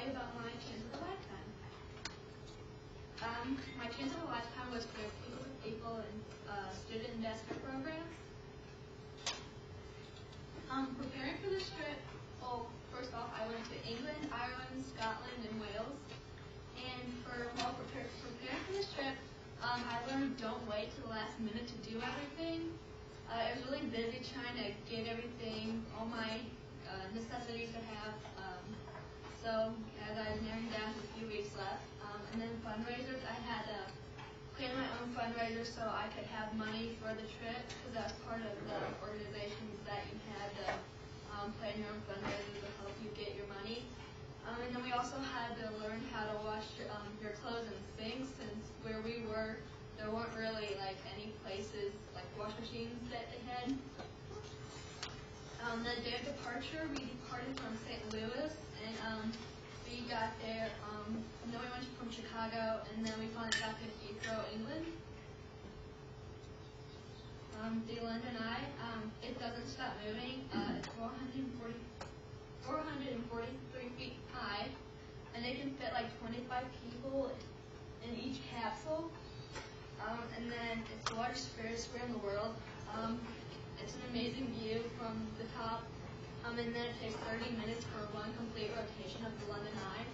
you about my chance of a lifetime. My chance of a lifetime was for people in student investment programs. Preparing for this trip, well, first off, I went to England, Ireland, Scotland, and Wales. And while preparing for this trip, I learned don't wait till the last minute to do everything. I was really busy trying to get everything, all my necessities to have. So as I was narrowing down to a few weeks left, and then fundraisers, I had to plan my own fundraisers so I could have money for the trip, because that's part of the organizations that you had to plan your own fundraisers to help you get your money. And then we also had to learn how to wash your clothes and things, since where we were, there weren't really like any places like wash machines that they had. The day of departure, we departed from St. Louis, and we got there, and then we went from Chicago, and then we finally got to Heathrow, England. The London Eye, it doesn't stop moving. It's 443 feet high, and they can fit like 25 people in each capsule. And then it's the largest Ferris wheel in the world. It's an amazing view from the top, and then it takes 30 minutes for one complete rotation of the London Eye.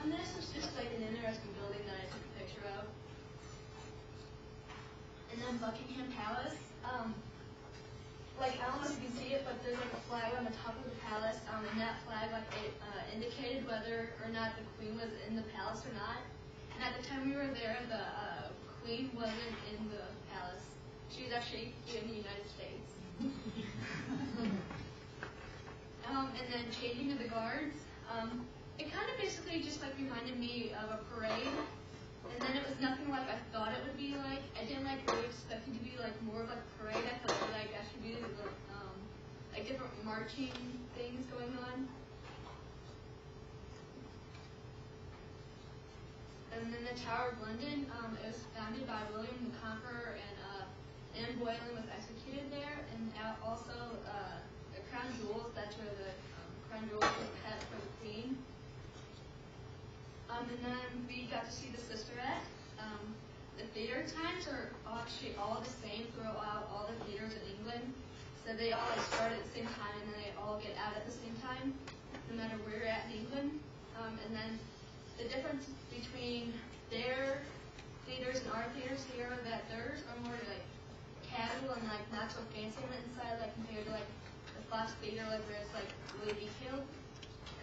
This was just like an interesting building that I took a picture of. And then Buckingham Palace. Like, I don't know if you can see it, but there's like a flag on the top of the palace, and that flag like indicated whether or not the Queen was in the palace or not. And at the time we were there, the Queen wasn't in the palace. She was actually in the United States. And then changing of the guards. It kind of basically just like reminded me of a parade. And then it was nothing like I thought it would be like. I didn't like really expect it to be like more of like a parade. I thought it would like actually be like different marching things going on. And then the Tower of London, it was founded by William the Conqueror, and Anne Boleyn was executed there. And also the crown jewels, that's where the crown jewels were kept for the Queen. And then we got to see the Sister Act. The theater times are actually all the same throughout all the theaters in England. So they all like start at the same time, and then they all get out at the same time, no matter where you're at in England. And then the difference between their theaters and our theaters here, that theirs are more like casual and like not so fancy on the inside, like compared to like the Fox Theater, like where it's like really detailed.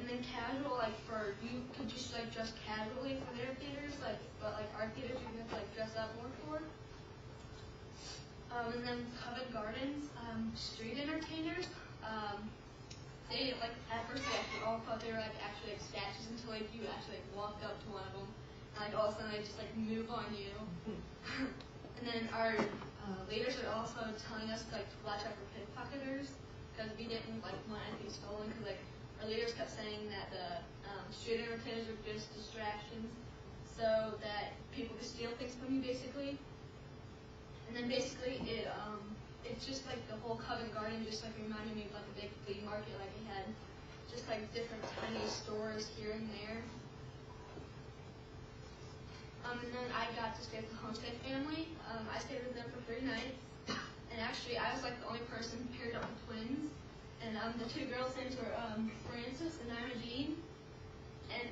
And then casual, like for you could just like dress casually for their theaters, like but like our theaters you have to like dress up more for. And then Covent Gardens, street entertainers. They like at first they actually all thought they were like actually like statues until like you actually like walked up to one of them, and like all of a sudden they just like move on you. And then our leaders are also telling us to like watch out for pickpocketers, because we didn't like want anything stolen, because like our leaders kept saying that the street entertainers are just distractions, so that people could steal things from you basically. And then basically it's just like the whole Covent Garden just like reminded me of like a big flea market, like it had just like different tiny stores here and there. And then I got to stay with the Homestead family. I stayed with them for 3 nights, and actually I was like the only person paired up with twins. And the 2 girls' names were Frances and Imogene. And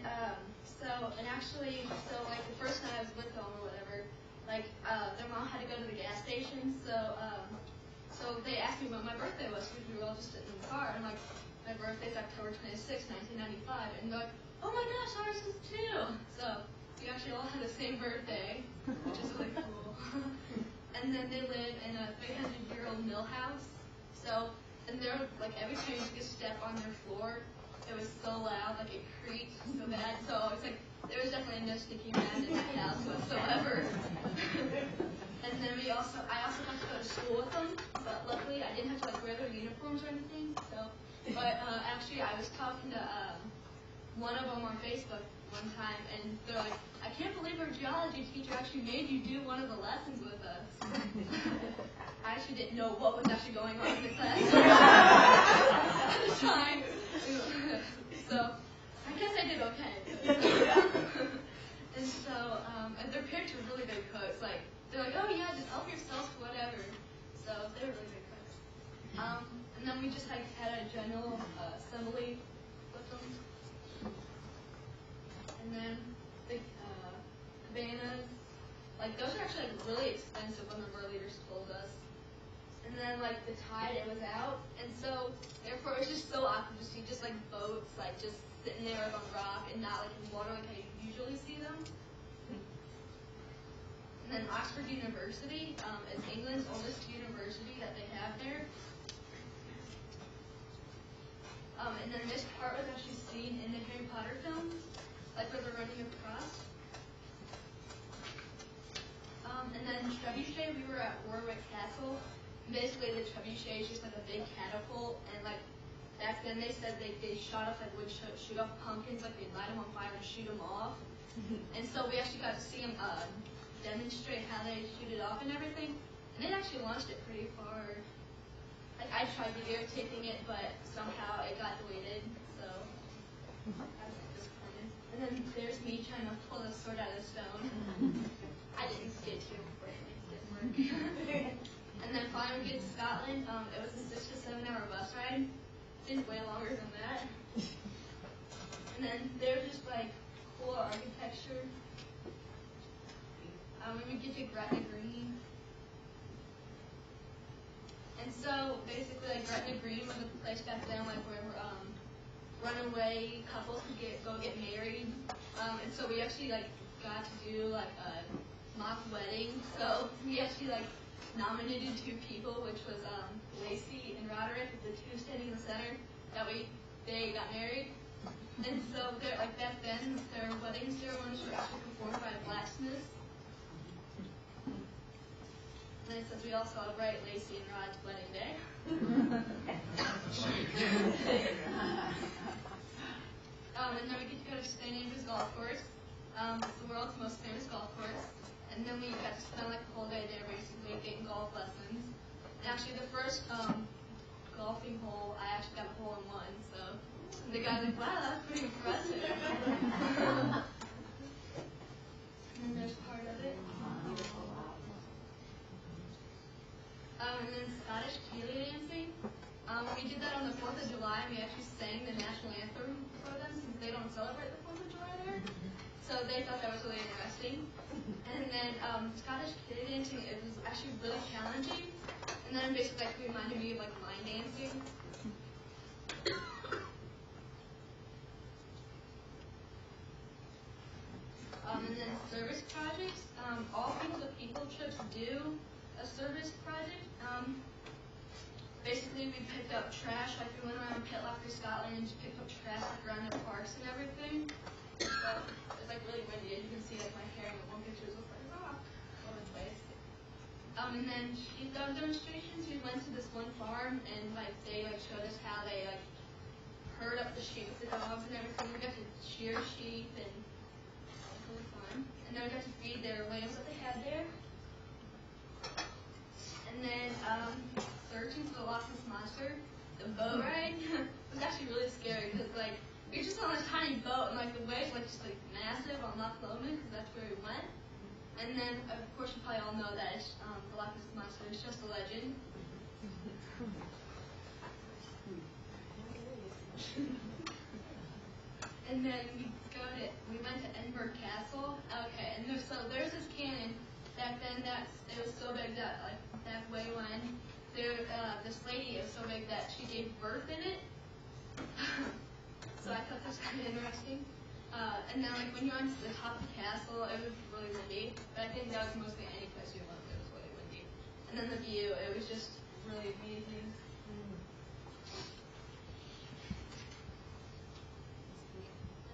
so like the first night I was with them or whatever, like their mom had to go to the gas station, so they asked me what my birthday was, because we were all just sitting in the car. And I'm like, my birthday's October 26, 1995, and they're like, oh my gosh, ours is too. So we actually all had the same birthday, which is really cool. And then they live in a 300-year-old mill house. So, and they're like every time you took a step on their floor, it was so loud, like it creaked so bad. So it's like there was definitely no sneaking around in that house whatsoever. And then I also got to go to school with them, but luckily I didn't have to like wear their uniforms or anything. So, but actually I was talking to one of them on Facebook one time, and they're like, I can't believe our geology teacher actually made you do one of the lessons with us. I actually didn't know what was actually going on in the class at the time. So I guess I did okay. And so, and their parents were really big cooks. Like, they're like, oh yeah, just help yourself to whatever. So they were really big cooks. And then we just like had a general assembly with them. And then the cabanas, like those are actually like really expensive, one of our leaders told us. And then like the tide, it was out, and so therefore it was just so awkward to see just like boats like just sitting there on the rock and not like in water like I usually see them. And then Oxford University is England's oldest university that they have there. And then this part was actually seen in the Harry Potter films, like where they're running across. And then trebuchet, we were at Warwick Castle. Basically, the trebuchet is just like a big catapult, and like back then they said they shot off like would shoot off pumpkins, like they'd light them on fire and shoot them off. And so we actually got to see them demonstrate how they shoot it off and everything. And it actually launched it pretty far. Like I tried videotaping it, but somehow it got deleted. So I was disappointed. And then there's me trying to pull the sword out of the stone. I didn't skid too, unfortunately. It didn't work. And then finally we get to Scotland. It was a 6 to 7 hour bus ride. It's way longer than that. And then there's just like cool architecture. When we get to Gretna Green. And so basically like Gretna Green was a place back then like where runaway couples could go get married. And so we actually like got to do like a mock wedding. So we actually like nominated 2 people, which was Lacey and Roderick, the 2 standing in the center. That way they got married. And so like back then their wedding ceremonies were actually performed by a blacksmith. And it says we all celebrate Lacey and Rod's wedding day. And then we get to go to St. Andrews Golf Course. It's the world's most famous golf course. And then we got to spend like the whole day there basically getting golf lessons. And actually the first golfing hole, I actually got a hole in one. So the guy's like, wow, that's pretty impressive. And then there's part of it. And then Scottish Celia dancing. We did that on the 4th of July, and we actually sang the national anthem for them since they don't celebrate the 4th of July there. So they thought that was really interesting. And then Scottish Celia dancing, it was actually really challenging. And then basically like reminded me of like line dancing. And then service projects. All People to People trips do a service project. Basically, we picked up trash, like we went around Pitlocker, Scotland, and just picked up trash like around their parks and everything. So it's like really windy, as you can see, like my hair in one picture looks like all over the place. And then sheepdog demonstrations. We went to this one farm, and like they like showed us how they like herd up the sheep with the dogs and everything. We got to shear sheep, and it was really fun. And then we got to feed their lambs that they had there. And then searching for the Loch Ness Monster, the boat ride was actually really scary because like we were just on this tiny boat and like the waves like just like massive on Loch Lomond because that's where we went. And then of course you probably all know that the Loch Ness Monster is just a legend. And then we went to Edinburgh Castle. Okay, and there's this cannon back then it was so big that like back way when this lady is so big that she gave birth in it. So I thought that was kind of interesting. And then like when you're on the top of the castle, it was really windy. But I think that was mostly any place you went, it was really windy. And then the view, it was just really amazing.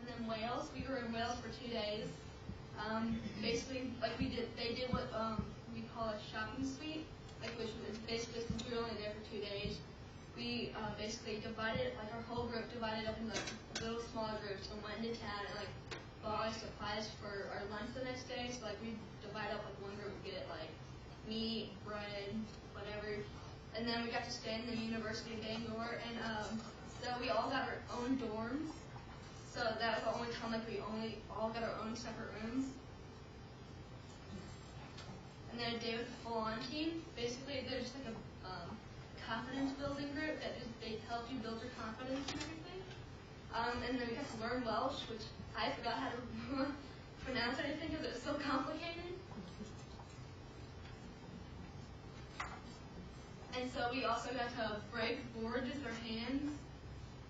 And then Wales, we were in Wales for 2 days. Basically, like they did what we call a shopping suite, like which was basically since we were only there for 2 days, we basically divided, like our whole group divided up into like little smaller groups and went into town and like bought like supplies for our lunch the next day. So like we divide up, like one group would get like meat, bread, whatever, and then we got to stay in the University of Bangor, and so we all got our own dorms. So that was the only time like we all got our own separate rooms. And then a day with the full-on team. Basically, they're just like a confidence building group that they help you build your confidence and everything. And then we got to learn Welsh, which I forgot how to pronounce anything because it was so complicated. And so we also got to break boards with our hands.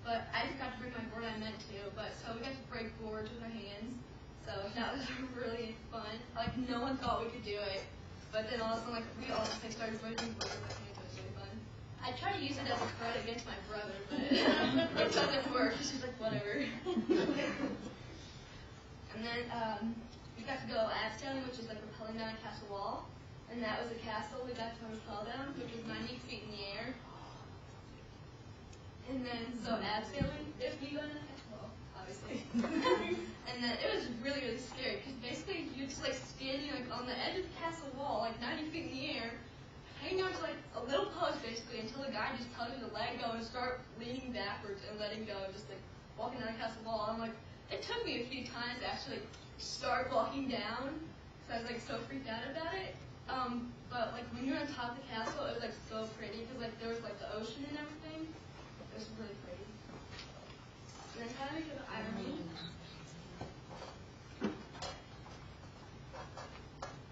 But I forgot to break my board, I meant to. But so we got to break boards with our hands. So that was really fun. Like no one thought we could do it. But then all of a sudden, like we all just started breaking boards with our hands. It was really fun. I tried to use it as a threat against my brother, but it doesn't work. She's like, whatever. And then we got to go abseiling, which is like rappelling down a castle wall. And that was a castle we got to rappel down, which was 90 feet in the air. And then, so abseiling, if we go in the castle wall, obviously. And then it was really, really scary, because basically you're just like standing like on the edge of the castle wall, like 90 feet in the air, hanging on to like a little post basically until the guy just tells you to let go and start leaning backwards and letting go, just like walking down the castle wall. And I'm like, it took me a few times to actually start walking down, because I was like so freaked out about it. But like when you're on top of the castle, it was like so pretty, because like there was like the ocean and everything. It was really pretty. And then how do we go to Ireland?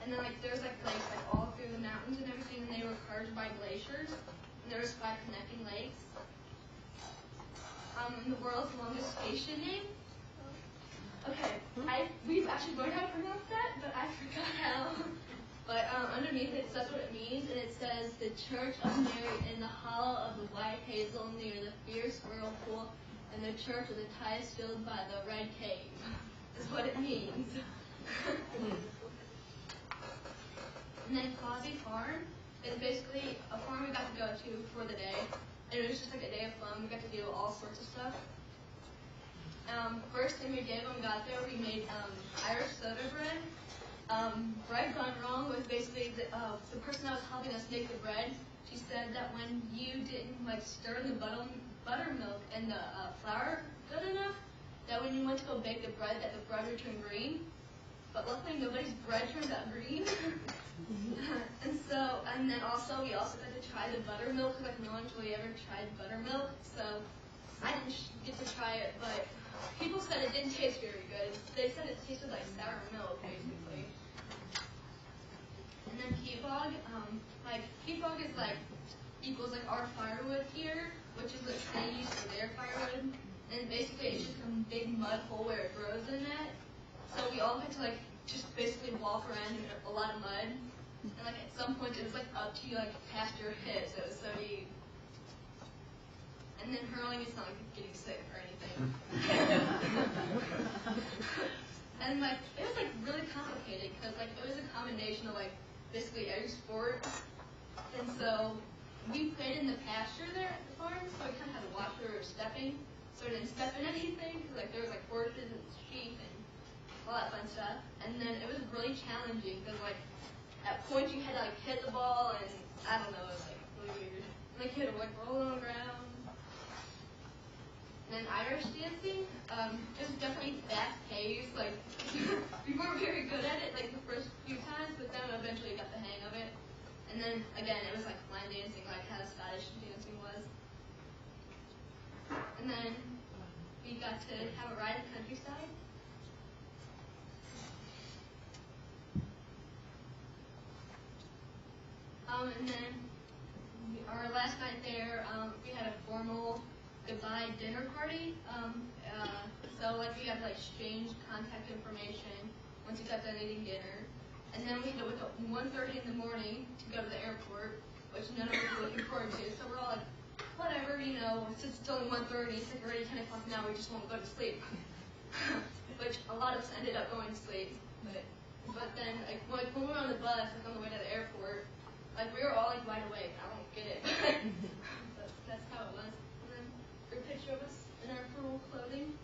And then like there's like lakes like all through the mountains and everything, and they were carved by glaciers. And there was 5 connecting lakes. The world's longest station name. Okay, we've actually learned how to pronounce that, but I forgot how. But underneath it says what it means, and it says the Church of Mary in the hollow of the white hazel near the fierce whirlpool, and the Church of the tides filled by the red cave. Is what it means. And then Cosby Farm is basically a farm we got to go to for the day. And it was just like a day of fun. We got to do all sorts of stuff. First thing we did when we got there, we made Irish soda bread. Bread gone wrong was basically the person that was helping us make the bread. She said that when you didn't like stir the buttermilk and the flour good enough, that when you went to go bake the bread, that the bread would turn green. But luckily nobody's bread turned out green. And then also we also got to try the buttermilk, because like no one's really ever tried buttermilk. So I didn't get to try it, but people said it didn't taste very good. They said it tasted like sour milk, basically. And then peatbog, peatbog is like equals like our firewood here, which is what they use for their firewood. And basically it's just a big mud hole where it grows in that. So we all had to like just basically walk around in a lot of mud. And like at some point it was like up to you like past your hips. It was so deep. And then hurling is not like getting sick or anything. And like it was like really complicated, because like it was a combination of like basically every sport. And so we played in the pasture there at the farm, so we kind of had to watch where we were stepping, so we didn't step in anything, because like there was like horses and sheep and all that fun stuff. And then it was really challenging, because like at points you had to like hit the ball, and I don't know, it was like really weird. And like you had to like roll on the ground. And then Irish dancing, it was definitely fast paced. Like we weren't very good at it like the first few times, but then eventually got the hang of it. And then again, it was like line dancing, like how Scottish dancing was. And then we got to have a ride in the countryside. And then our last night there, we had a formal goodbye dinner party. So like we had to like exchange contact information once we got done eating dinner. And then we had to wake up 1:30 in the morning to go to the airport, which none of us were looking forward to. So we're all like, whatever, since it's only 1:30, it's like already 10 o'clock now, we just won't go to sleep. Which a lot of us ended up going to sleep. But then like when we were on the bus, like on the way to the airport, like we were all like wide awake. I don't get it. But that's how it was. And then there's a picture of us in our formal clothing.